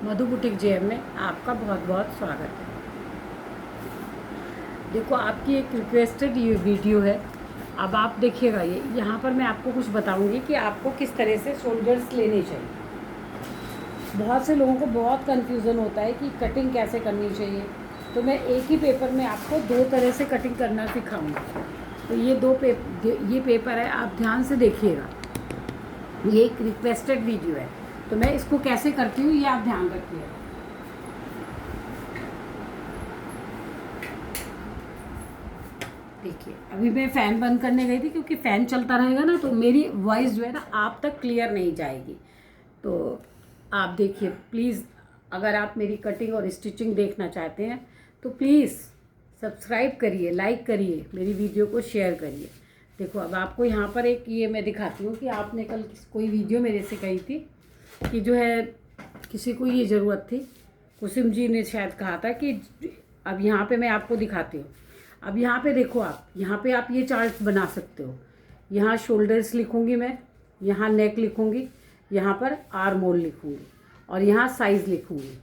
मधु boutique JM में आपका बहुत बहुत स्वागत है। देखो, आपकी एक रिक्वेस्टेड ये वीडियो है। अब आप देखिएगा, ये यहाँ पर मैं आपको कुछ बताऊंगी कि आपको किस तरह से शोल्डर्स लेने चाहिए। बहुत से लोगों को बहुत कन्फ्यूज़न होता है कि कटिंग कैसे करनी चाहिए, तो मैं एक ही पेपर में आपको दो तरह से कटिंग करना सिखाऊंगी। तो ये पेपर है, आप ध्यान से देखिएगा। ये एक रिक्वेस्टेड वीडियो है, तो मैं इसको कैसे करती हूँ ये आप ध्यान रखिएगा। देखिए, अभी मैं फ़ैन बंद करने गई थी क्योंकि फ़ैन चलता रहेगा ना तो मेरी वॉइस जो है ना आप तक क्लियर नहीं जाएगी। तो आप देखिए प्लीज़, अगर आप मेरी कटिंग और स्टिचिंग देखना चाहते हैं तो प्लीज़ सब्सक्राइब करिए, लाइक करिए, मेरी वीडियो को शेयर करिए। देखो, अब आपको यहाँ पर एक ये मैं दिखाती हूँ कि आपने कल कोई वीडियो मेरे से कही थी कि जो है किसी को ये ज़रूरत थी। कुसुम जी ने शायद कहा था कि अब यहाँ पे मैं आपको दिखाती हूँ। अब यहाँ पे देखो, आप यहाँ पे आप ये चार्ट बना सकते हो। यहाँ शोल्डर्स लिखूँगी मैं, यहाँ नेक लिखूँगी, यहाँ पर आर्म होल लिखूँगी और यहाँ साइज़ लिखूँगी,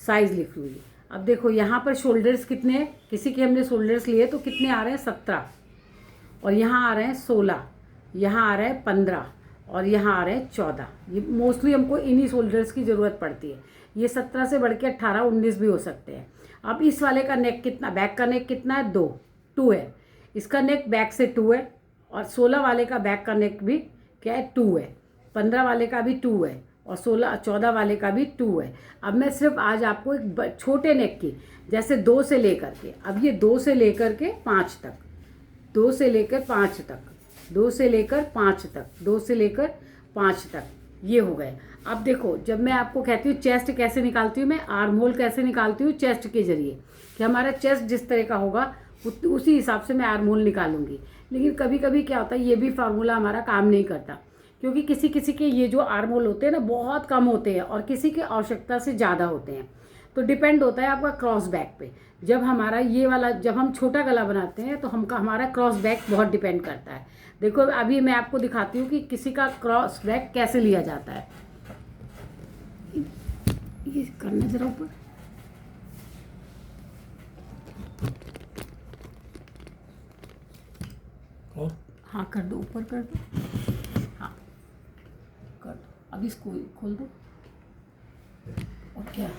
साइज़ लिखूँगी। अब देखो यहाँ पर शोल्डर्स कितने हैं, किसी के हमने शोल्डर्स लिए तो कितने आ रहे हैं 17, और यहाँ आ रहे हैं 16, यहाँ आ रहे हैं 15 और यहाँ आ रहे हैं 14। ये मोस्टली हमको इन्हीं शोल्डर्स की ज़रूरत पड़ती है। ये 17 से बढ़ के 18 19 भी हो सकते हैं। अब इस वाले का नेक कितना, बैक का नेक कितना है, 2 है। इसका नेक बैक से 2 है, और 16 वाले का बैक का नेक भी क्या है, 2 है। 15 वाले का भी 2 है, और 14 वाले का भी 2 है। अब मैं सिर्फ आज आपको एक छोटे नेक की, जैसे 2 से लेकर के, अब ये 2 से लेकर के 5 तक, 2 से लेकर 5 तक, 2 से लेकर 5 तक, 2 से लेकर 5 तक, ये हो गए। अब देखो, जब मैं आपको कहती हूँ चेस्ट कैसे निकालती हूँ, मैं आर्म होल कैसे निकालती हूँ चेस्ट के जरिए, कि हमारा चेस्ट जिस तरह का होगा उसी हिसाब से मैं आर्म होल निकालूंगी। लेकिन कभी कभी क्या होता है, ये भी फार्मूला हमारा काम नहीं करता, क्योंकि किसी किसी के ये जो आर्म होल होते हैं ना बहुत कम होते हैं और किसी की आवश्यकता से ज़्यादा होते हैं। तो डिपेंड होता है आपका क्रॉस बैक पे। जब हमारा ये वाला, जब हम छोटा गला बनाते हैं तो हमारा क्रॉस बैक बहुत डिपेंड करता है। देखो, अभी मैं आपको दिखाती हूँ कि किसी का क्रॉस बैक कैसे लिया जाता है। ये करना जरा ऊपर, हाँ कर दो, ऊपर कर दो, हाँ कर दो। अब इसको खोल दो, और क्या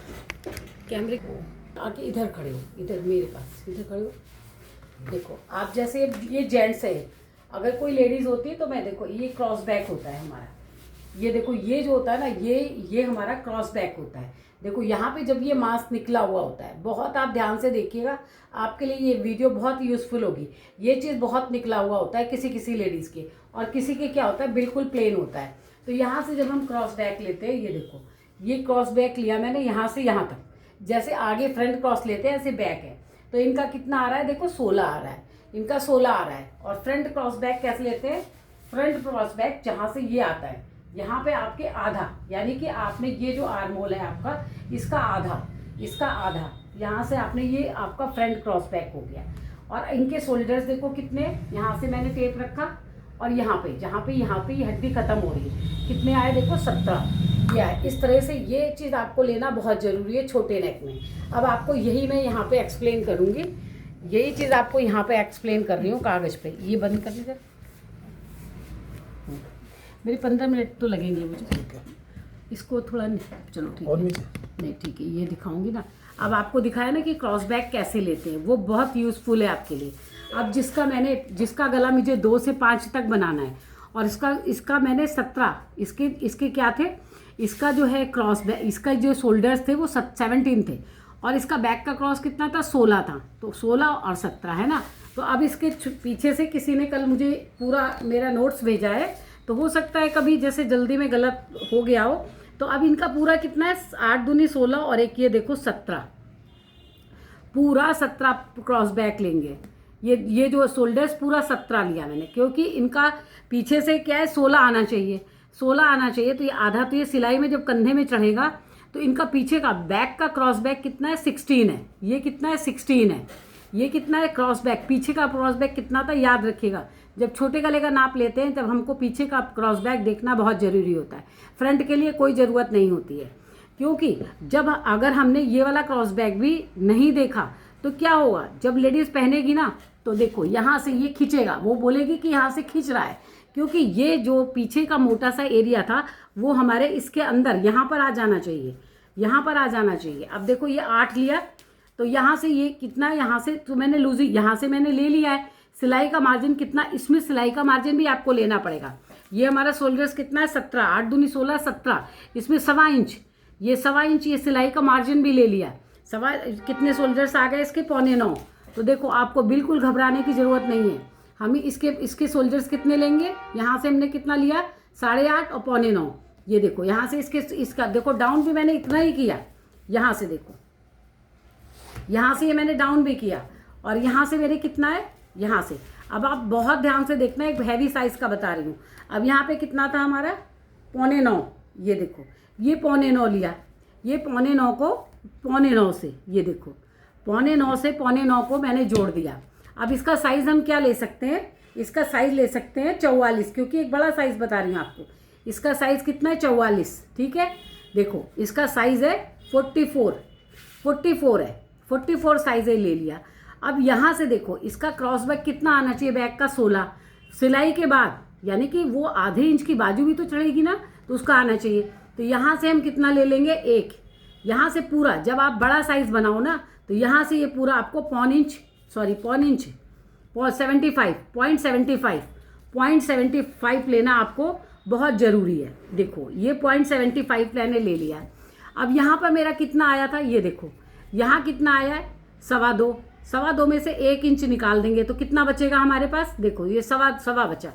कैमरे को आके इधर खड़े हो, इधर मेरे पास इधर खड़े हो। देखो, आप जैसे ये जेंट्स है, अगर कोई लेडीज़ होती है तो मैं, देखो ये क्रॉस बैक होता है हमारा। ये देखो, ये जो होता है ना, ये हमारा क्रॉस बैक होता है। देखो यहाँ पे जब ये मांस निकला हुआ होता है, बहुत आप ध्यान से देखिएगा, आपके लिए ये वीडियो बहुत यूज़फुल होगी। ये चीज़ बहुत निकला हुआ होता है किसी किसी लेडीज़ के, और किसी के क्या होता है बिल्कुल प्लेन होता है। तो यहाँ से जब हम क्रॉस बैक लेते हैं, ये देखो ये क्रॉस बैक लिया मैंने यहाँ से यहाँ तक, जैसे आगे फ्रंट क्रॉस लेते हैं ऐसे बैक है। तो इनका कितना आ रहा है, देखो 16 आ रहा है, इनका 16 आ रहा है। और फ्रंट क्रॉस बैक कैसे लेते हैं, फ्रंट क्रॉस बैक जहाँ से ये आता है, यहाँ पे आपके आधा, यानी कि आपने ये जो आर्म होल है आपका, इसका आधा यहाँ से आपने, ये आपका फ्रंट क्रॉस बैक हो गया। और इनके शोल्डर्स देखो कितने, यहाँ से मैंने टेप रखा, और यहाँ पे यहाँ पे ये हड्डी खत्म हो रही है, कितने आए देखो 17। या इस तरह से ये चीज़ आपको लेना बहुत ज़रूरी है छोटे नेक में। अब आपको यही मैं यहाँ पे एक्सप्लेन करूँगी, यही चीज़ आपको यहाँ पे एक्सप्लेन कर रही हूँ कागज़ पे। ये बंद कर लीजिए, मेरे 15 मिनट तो लगेंगे मुझे। इसको थोड़ा, चलो ठीक है, नहीं ठीक है, ये दिखाऊंगी ना। अब आपको दिखाया ना कि क्रॉस बैक कैसे लेते हैं, वो बहुत यूज़फुल है आपके लिए। अब जिसका गला मुझे 2 से 5 तक बनाना है, और इसका मैंने 17, इसके क्या थे, इसका जो है क्रॉस बैक, इसका जो शोल्डर्स थे वो 17 थे, और इसका बैक का क्रॉस कितना था, 16 था। तो 16 और 17 है ना। तो अब इसके पीछे से किसी ने कल मुझे पूरा मेरा नोट्स भेजा है, तो हो सकता है कभी जैसे जल्दी में गलत हो गया हो। तो अब इनका पूरा कितना है, 8 दूनी 16, और एक ये देखो 17, पूरा 17 क्रॉस बैक लेंगे। ये जो शोल्डर्स पूरा 17 लिया मैंने, क्योंकि इनका पीछे से क्या है 16 आना चाहिए, 16 आना चाहिए। तो ये आधा, तो ये सिलाई में जब कंधे में चढ़ेगा तो इनका पीछे का बैक का क्रॉस बैक कितना है, 16 है। ये कितना है, 16 है। ये कितना है क्रॉस बैक, पीछे का क्रॉस बैक कितना था याद रखिएगा। जब छोटे गले का नाप लेते हैं तब हमको पीछे का क्रॉस बैक देखना बहुत ज़रूरी होता है, फ्रंट के लिए कोई ज़रूरत नहीं होती है। क्योंकि जब अगर हमने ये वाला क्रॉस बैक भी नहीं देखा तो क्या होगा, जब लेडीज़ पहनेगी ना तो देखो यहाँ से ये खींचेगा, वो बोलेगी कि यहाँ से खींच रहा है, क्योंकि ये जो पीछे का मोटा सा एरिया था वो हमारे इसके अंदर यहाँ पर आ जाना चाहिए, यहाँ पर आ जाना चाहिए। अब देखो ये 8 लिया तो यहाँ से ये कितना, यहाँ से तो मैंने लूजी यहाँ से मैंने ले लिया है। सिलाई का मार्जिन कितना, इसमें सिलाई का मार्जिन भी आपको लेना पड़ेगा। ये हमारा शोल्डर्स कितना है 17, 8 दूनी 16, 17, इसमें 1.25 इंच, ये 1.25 इंच ये सिलाई का मार्जिन भी ले लिया। सवा कितने शोल्डर्स आ गए इसके, 8.25। तो देखो आपको बिल्कुल घबराने की ज़रूरत नहीं है। हम इसके शोल्डर्स कितने लेंगे, यहाँ से हमने कितना लिया 8.5 और 8.25। ये देखो यहाँ से इसका देखो डाउन भी मैंने इतना ही किया, यहाँ से देखो यहाँ से ये मैंने डाउन भी किया, और यहाँ से मेरे कितना है यहाँ से। अब आप बहुत ध्यान से देखना, एक हैवी साइज़ का बता रही हूँ। अब यहाँ पे कितना था हमारा 8.25, ये देखो ये 8.25 लिया, ये 8.25 को 8.25 से ये देखो 8.25 से 8.25 को मैंने जोड़ दिया। अब इसका साइज़ हम क्या ले सकते हैं, इसका साइज़ ले सकते हैं 44, क्योंकि एक बड़ा साइज़ बता रही हूँ आपको। इसका साइज़ कितना है 44, ठीक है। देखो इसका साइज़ है 44 है, 44 साइज़ है, ले लिया। अब यहाँ से देखो इसका क्रॉस बैक कितना आना चाहिए, बैक का 16 सिलाई के बाद, यानी कि वो आधे इंच की बाजू भी तो चढ़ेगी ना, तो उसका आना चाहिए। तो यहाँ से हम कितना ले लेंगे 1, यहाँ से पूरा, जब आप बड़ा साइज़ बनाओ ना तो यहाँ से ये पूरा आपको 0.75 लेना आपको बहुत ज़रूरी है। देखो ये 0.75 मैंने ले लिया। अब यहाँ पर मेरा कितना आया था, ये देखो यहाँ कितना आया है 2.25 में से 1 इंच निकाल देंगे तो कितना बचेगा हमारे पास, देखो ये सवा बचा।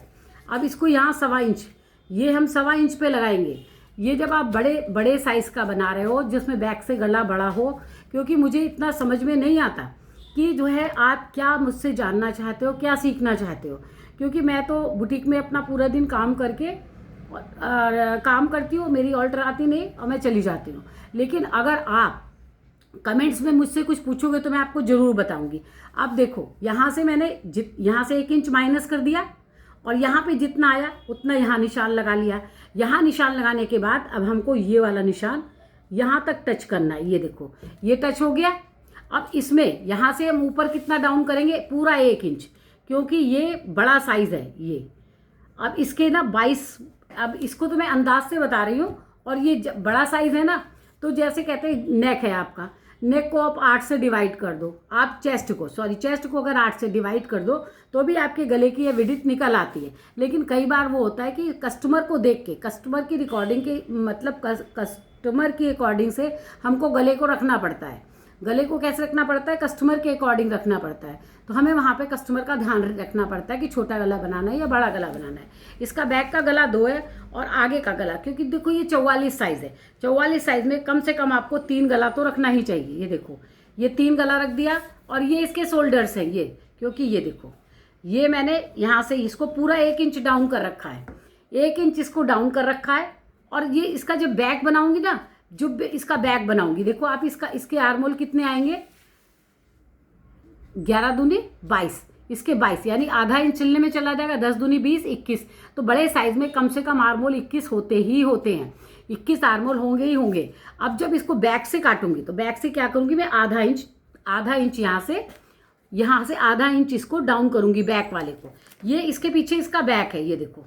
अब इसको यहाँ 1.25 इंच, ये हम 1.25 इंच पे लगाएंगे। ये जब आप बड़े साइज़ का बना रहे हो जिसमें बैक से गला बड़ा हो, क्योंकि मुझे इतना समझ में नहीं आता कि जो है आप क्या मुझसे जानना चाहते हो, क्या सीखना चाहते हो, क्योंकि मैं तो बुटीक में अपना पूरा दिन काम करके काम करती हूँ, मेरी ऑर्डर आती नहीं और मैं चली जाती हूँ। लेकिन अगर आप कमेंट्स में मुझसे कुछ पूछोगे तो मैं आपको ज़रूर बताऊंगी। अब देखो यहाँ से मैंने यहाँ से 1 इंच माइनस कर दिया, और यहाँ पे जितना आया उतना यहाँ निशान लगा लिया। यहाँ निशान लगाने के बाद अब हमको ये वाला निशान यहाँ तक टच करना है, ये देखो ये टच हो गया। अब इसमें यहाँ से हम ऊपर कितना डाउन करेंगे, पूरा 1 इंच, क्योंकि ये बड़ा साइज़ है ये। अब इसके ना 22, अब इसको तो मैं अंदाज से बता रही हूँ, और ये बड़ा साइज़ है ना, तो जैसे कहते हैं नेक है आपका, नेक को आप 8 से डिवाइड कर दो, आप चेस्ट को अगर 8 से डिवाइड कर दो तो भी आपके गले की ये विड्थ निकल आती है। लेकिन कई बार वो होता है कि कस्टमर को देख के, कस्टमर की रिकॉर्डिंग के मतलब कस्टमर की अकॉर्डिंग से हमको गले को रखना पड़ता है। गले को कैसे रखना पड़ता है, कस्टमर के अकॉर्डिंग रखना पड़ता है। तो हमें वहाँ पे कस्टमर का ध्यान रखना पड़ता है कि छोटा गला बनाना है या बड़ा गला बनाना है। इसका बैक का गला 2 है और आगे का गला, क्योंकि देखो ये 44 साइज़ है, 44 साइज़ में कम से कम आपको 3 गला तो रखना ही चाहिए। ये देखो ये 3 गला रख दिया, और ये इसके शोल्डर्स हैं ये, क्योंकि ये देखो ये मैंने यहाँ से इसको पूरा 1 इंच डाउन कर रखा है, 1 इंच इसको डाउन कर रखा है। और ये इसका जब बैक बनाऊंगी ना, जो इसका बैक बनाऊंगी, देखो आप इसके आर्मोल कितने आएंगे, 11 दूनी 22, इसके 22 यानी आधा इंच सिलने में चला जाएगा, 10 दूनी 20, 21। तो बड़े साइज में कम से कम आर्मोल 21 होते हैं, 21 आर्मोल होंगे ही होंगे। अब जब इसको बैक से काटूंगी तो बैक से क्या करूंगी मैं, आधा इंच यहाँ से आधा इंच इसको डाउन करूंगी बैक वाले को। ये इसके पीछे इसका बैक है, ये देखो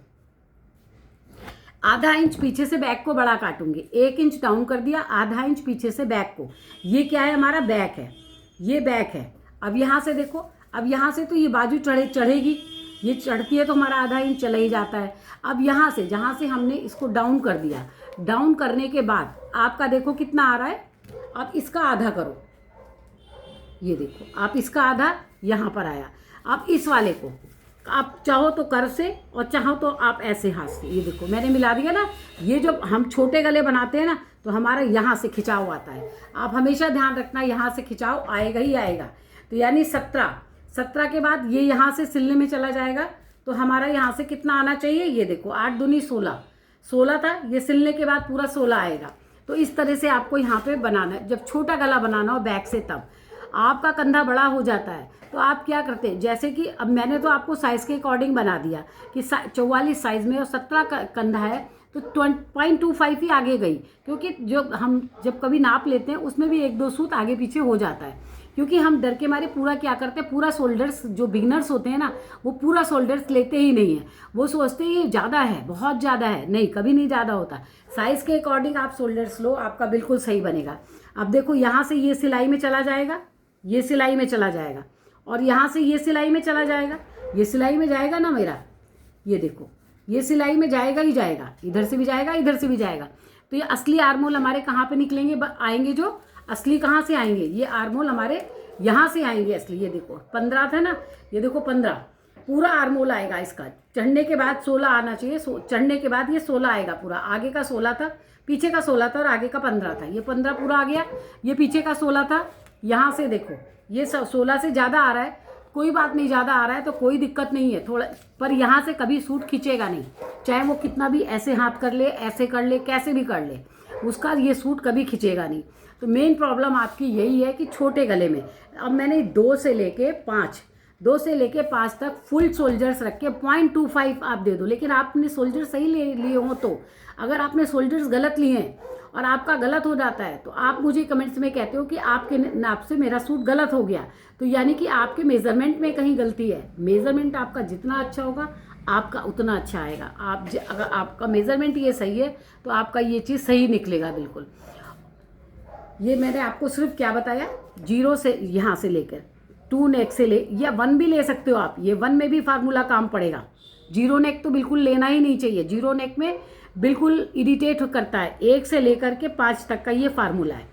आधा इंच पीछे से बैक को बड़ा काटूंगी, 1 इंच डाउन कर दिया, आधा इंच पीछे से बैक को। ये क्या है, हमारा बैक है, ये बैक है। अब यहाँ से देखो, अब यहाँ से तो ये बाजू चढ़ेगी, ये चढ़ती है तो हमारा आधा इंच चला ही जाता है। अब यहाँ से जहाँ से हमने इसको डाउन कर दिया, डाउन करने के बाद आपका देखो कितना आ रहा है। अब इसका आधा करो, ये देखो आप इसका आधा यहाँ पर आया। अब इस वाले को आप चाहो तो कर से और चाहो तो आप ऐसे हाथ से, ये देखो मैंने मिला दिया ना। ये जो हम छोटे गले बनाते हैं ना तो हमारा यहाँ से खिंचाव आता है, आप हमेशा ध्यान रखना यहाँ से खिंचाव आएगा ही आएगा। तो यानी 17 के बाद ये यहाँ से सिलने में चला जाएगा, तो हमारा यहाँ से कितना आना चाहिए, ये देखो 8 दूनी 16 था, ये सिलने के बाद पूरा 16 आएगा। तो इस तरह से आपको यहाँ पे बनाना है। जब छोटा गला बनाना हो बैक से, तब आपका कंधा बड़ा हो जाता है तो आप क्या करते हैं, जैसे कि अब मैंने तो आपको साइज़ के अकॉर्डिंग बना दिया कि 44 साइज़ में और 17 का कंधा है तो 0.25 ही आगे गई, क्योंकि जो हम जब कभी नाप लेते हैं उसमें भी 1-2 सूत आगे पीछे हो जाता है, क्योंकि हम डर के मारे पूरा क्या करते हैं, पूरा शोल्डर्स, जो बिगनर्स होते हैं ना वो पूरा शोल्डर्स लेते ही नहीं है, वो सोचते हैं ये ज़्यादा है, बहुत ज़्यादा है। नहीं, कभी नहीं ज़्यादा होता। साइज़ के अकॉर्डिंग आप शोल्डर्स लो, आपका बिल्कुल सही बनेगा। अब देखो यहाँ से ये सिलाई में चला जाएगा, ये सिलाई में चला जाएगा, और यहाँ से ये सिलाई में चला जाएगा, ये सिलाई में जाएगा ना मेरा, ये देखो ये सिलाई में जाएगा ही जाएगा, इधर से भी जाएगा, इधर से भी जाएगा। तो ये असली आर्मोल हमारे कहाँ पे निकलेंगे, आएंगे जो असली कहाँ से आएंगे, ये आर्मोल हमारे यहाँ से आएंगे असली। ये देखो 15 था ना, ये देखो 15 पूरा आर्मोल आएगा इसका। चढ़ने के बाद 16 आना चाहिए, चढ़ने के बाद ये 16 आएगा पूरा। आगे का 16 था, पीछे का 16 था और आगे का 15 था। ये 15 पूरा आ गया, ये पीछे का 16 था। यहाँ से देखो ये 16 से ज़्यादा आ रहा है, कोई बात नहीं, ज़्यादा आ रहा है तो कोई दिक्कत नहीं है थोड़ा, पर यहाँ से कभी सूट खींचेगा नहीं, चाहे वो कितना भी ऐसे हाथ कर ले, ऐसे कर ले, कैसे भी कर ले, उसका ये सूट कभी खींचेगा नहीं। तो मेन प्रॉब्लम आपकी यही है कि छोटे गले में। अब मैंने 2 से लेके 5 तक फुल शोल्डर्स रख के 0.25 आप दे दो, लेकिन आपने शोल्डर सही लिए हो तो। अगर आपने शोल्डर्स गलत लिए हैं और आपका गलत हो जाता है तो आप मुझे कमेंट्स में कहते हो कि आपके नाप से मेरा सूट गलत हो गया, तो यानी कि आपके मेज़रमेंट में कहीं गलती है। मेज़रमेंट आपका जितना अच्छा होगा आपका उतना अच्छा आएगा। अगर आपका मेज़रमेंट ये सही है तो आपका ये चीज़ सही निकलेगा बिल्कुल। ये मैंने आपको सिर्फ क्या बताया, 0 से यहाँ से लेकर 2 नेक से ले, या 1 भी ले सकते हो आप, ये 1 में भी फार्मूला काम पड़ेगा। 0 नेक तो बिल्कुल लेना ही नहीं चाहिए, 0 नेक में बिल्कुल इरिटेट करता है। 1 से लेकर के 5 तक का ये फार्मूला है,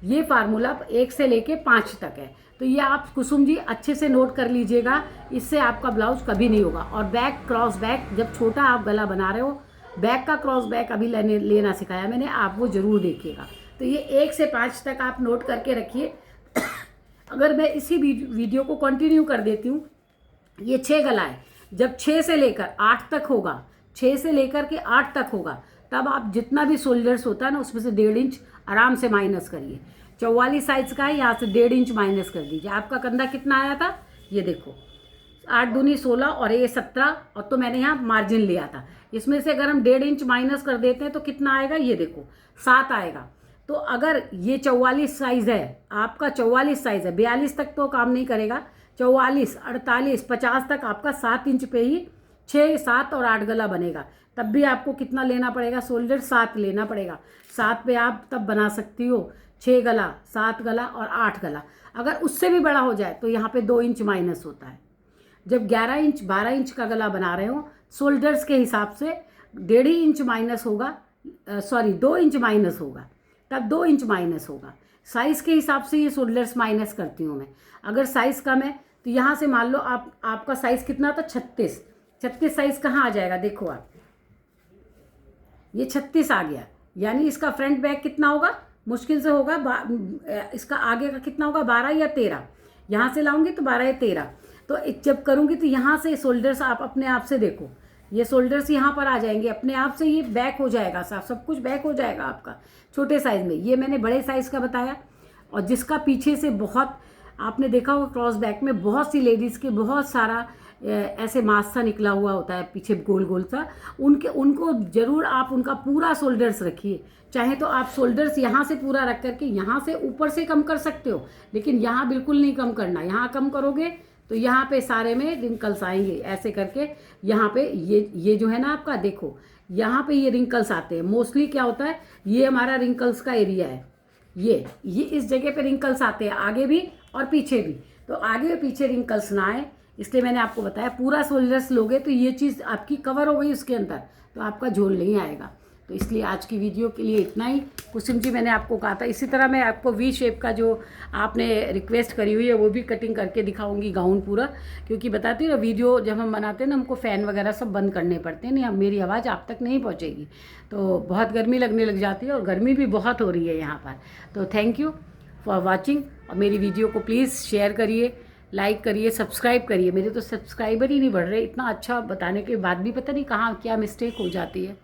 ये फार्मूला 1 से लेके 5 तक है। तो ये आप कुसुम जी अच्छे से नोट कर लीजिएगा, इससे आपका ब्लाउज कभी नहीं होगा। और बैक, क्रॉस बैक, जब छोटा आप गला बना रहे हो, बैक का क्रॉस बैक अभी लेना सिखाया मैंने, आप वो ज़रूर देखिएगा। तो ये 1 से 5 तक आप नोट करके रखिए। अगर मैं इसी वीडियो को कंटिन्यू कर देती हूँ, ये 6 गला है, जब 6 से लेकर 8 तक होगा, 6 से लेकर के 8 तक होगा, तब आप जितना भी शोल्डर्स होता है ना उसमें से 1.5 इंच आराम से माइनस करिए। 44 साइज का है, यहाँ से 1.5 इंच माइनस कर दीजिए। आपका कंधा कितना आया था, ये देखो 8 दूनी 16 और ये 17, और तो मैंने यहाँ मार्जिन लिया था। इसमें से अगर हम 1.5 इंच माइनस कर देते हैं तो कितना आएगा, ये देखो 7 आएगा। तो अगर ये 44 साइज़ है, आपका 44 साइज़ है, 42 तक तो काम नहीं करेगा, 44, 48, 50 तक आपका 7 इंच पे ही 6, 7 और 8 गला बनेगा। तब भी आपको कितना लेना पड़ेगा, शोल्डर 7 लेना पड़ेगा। 7 पे आप तब बना सकती हो 6 गला, 7 गला और 8 गला। अगर उससे भी बड़ा हो जाए तो यहाँ पे 2 इंच माइनस होता है। जब 11 इंच 12 इंच का गला बना रहे हो, शोल्डर्स के हिसाब से 1.5 इंच माइनस होगा, 2 इंच माइनस होगा, तब 2 इंच माइनस होगा। साइज़ के हिसाब से ये शोल्डर्स माइनस करती हूँ मैं। अगर साइज़ कम है तो यहाँ से मान लो आपका साइज़ कितना था, 36 साइज़ कहाँ आ जाएगा, देखो आप, ये 36 आ गया। यानी इसका फ्रंट बैक कितना होगा, मुश्किल से होगा इसका आगे का कितना होगा, 12 या 13। यहाँ से लाऊंगी तो 12 या 13। तो जब करूँगी तो यहाँ से शोल्डर्स आप अपने आप से देखो, ये शोल्डर्स यहाँ पर आ जाएंगे अपने आप से, ये बैक हो जाएगा, सब कुछ बैक हो जाएगा आपका छोटे साइज़ में। ये मैंने बड़े साइज़ का बताया। और जिसका पीछे से बहुत आपने देखा होगा क्रॉस बैक में बहुत सी लेडीज़ के बहुत सारा ऐसे मास सा निकला हुआ होता है पीछे गोल गोल सा, उनको ज़रूर आप उनका पूरा शोल्डर्स रखिए। चाहे तो आप शोल्डर्स यहाँ से पूरा रख करके यहाँ से ऊपर से कम कर सकते हो, लेकिन यहाँ बिल्कुल नहीं कम करना। यहाँ कम करोगे तो यहाँ पे सारे में रिंकल्स आएंगे। ऐसे करके यहाँ पे ये जो है ना आपका, देखो यहाँ पे ये रिंकल्स आते हैं। मोस्टली क्या होता है, ये हमारा रिंकल्स का एरिया है, ये इस जगह पे रिंकल्स आते हैं, आगे भी और पीछे भी। तो आगे और पीछे रिंकल्स ना आए, इसलिए मैंने आपको बताया पूरा शोल्डर्स लोगे तो ये चीज़ आपकी कवर हो गई उसके अंदर, तो आपका झोल नहीं आएगा। तो इसलिए आज की वीडियो के लिए इतना ही। कुसुम जी मैंने आपको कहा था, इसी तरह मैं आपको वी शेप का जो आपने रिक्वेस्ट करी हुई है वो भी कटिंग करके दिखाऊंगी गाउन पूरा, क्योंकि बताती हूँ ना वीडियो जब हम बनाते हैं ना हमको फ़ैन वगैरह सब बंद करने पड़ते हैं, नहीं मेरी आवाज़ आप तक नहीं पहुँचेगी। तो बहुत गर्मी लगने लग जाती है और गर्मी भी बहुत हो रही है यहाँ पर। तो थैंक यू फॉर वॉचिंग। और मेरी वीडियो को प्लीज़ शेयर करिए, लाइक करिए, सब्सक्राइब करिए। मेरे तो सब्सक्राइबर ही नहीं बढ़ रहे, इतना अच्छा बताने के बाद भी पता नहीं कहाँ क्या मिस्टेक हो जाती है।